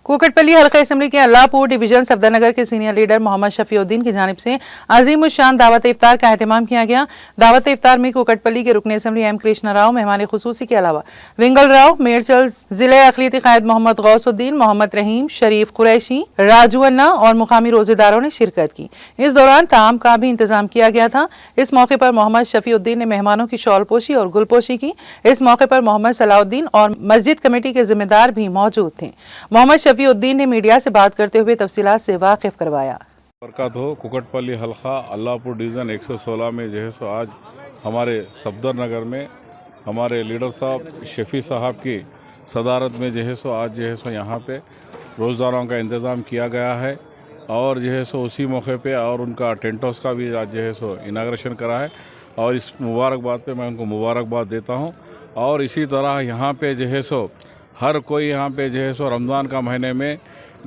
कुकटपल्ली हल्का असम्बली के अल्लाहपुर डिवीजन सफदरनगर के सीनियर लीडर मोहम्मद शफीउद्दीन की जानिब से अजीम उशान दावत इफ्तार का एहतमाम किया गया। दावत इफ्तार में कुकटपल्ली के रुकन असम्बली एम कृष्णा राव मेहमान खुसूसी के अलावा विंगल राव, मेरचल जिले अखिलती कायद मोहम्मद गौसुद्दीन, मोहम्मद रहीम, शरीफ कुरैशी, राजू अन्ना और मुकामी रोजेदारों ने शिरकत की। इस दौरान ताम का भी इंतजाम किया गया था। इस मौके पर मोहम्मद शफीउद्दीन ने मेहमानों की शॉलपोशी और गुलपोशी की। इस मौके पर मोहम्मद सलाउद्दीन और मस्जिद कमेटी के जिम्मेदार भी मौजूद थे। मोहम्मद शफीउद्दीन ने मीडिया से बात करते हुए तफसीलात से वाकिफ करवाया। बरकत हो। कुकटपल्ली हल्का अल्लाहपुर डिवीज़न 116 में जो है सो आज हमारे सफदरनगर में हमारे लीडर साहब शफी साहब की सदारत में जो है सो आज जो है सो यहाँ पे रोज़दारों का इंतज़ाम किया गया है और जो है सो उसी मौके पे और उनका टेंट हाउस का भी आज जो है सो इनाग्रेशन करा है और इस मुबारकबाद पे मैं उनको मुबारकबाद देता हूँ। और इसी तरह यहाँ पे जो है सो हर कोई यहाँ पे जो है सो रमज़ान का महीने में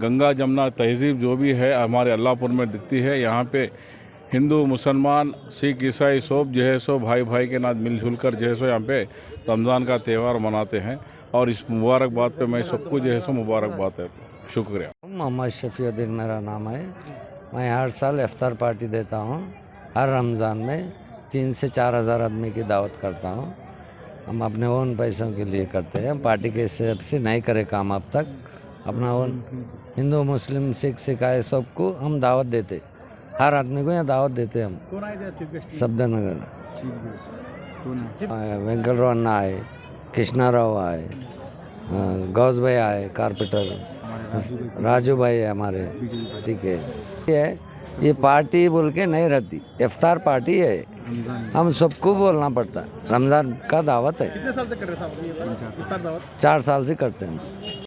गंगा जमुना तहज़ीब जो भी है हमारे अल्लाहपुर में दिखती है। यहाँ पे हिंदू मुसलमान सिख ईसाई सब जो है सो भाई भाई के नाथ मिलजुल कर जो है सो यहाँ पे रमज़ान का त्यौहार मनाते हैं और इस मुबारकबाद पे मैं सबको जो है सो मुबारकबाद है। शुक्रिया। मोहम्मद शफीउद्दीन मेरा नाम है। मैं हर साल इफ्तार पार्टी देता हूँ। हर रमज़ान में 3 से 4 हज़ार आदमी की दावत करता हूँ। हम अपने ओन पैसों के लिए करते हैं, पार्टी के हिसाब से नहीं करे काम अब तक। अपना ओन हिंदू मुस्लिम सिख सिखाए सबको हम दावत देते, हर आदमी को यहाँ दावत देते हम। सफदरनगर वेंकल राव अन्ना आए, कृष्णा राव आए, गौस भाई आए, कारपेंटर राजू भाई है हमारे। ठीक है, ये पार्टी बोल के नहीं रहती, इफ्तार पार्टी है। हम सबको बोलना पड़ता है, रमज़ान का दावत है। कितने साल से कर रहे हैं 4 साल से करते हैं।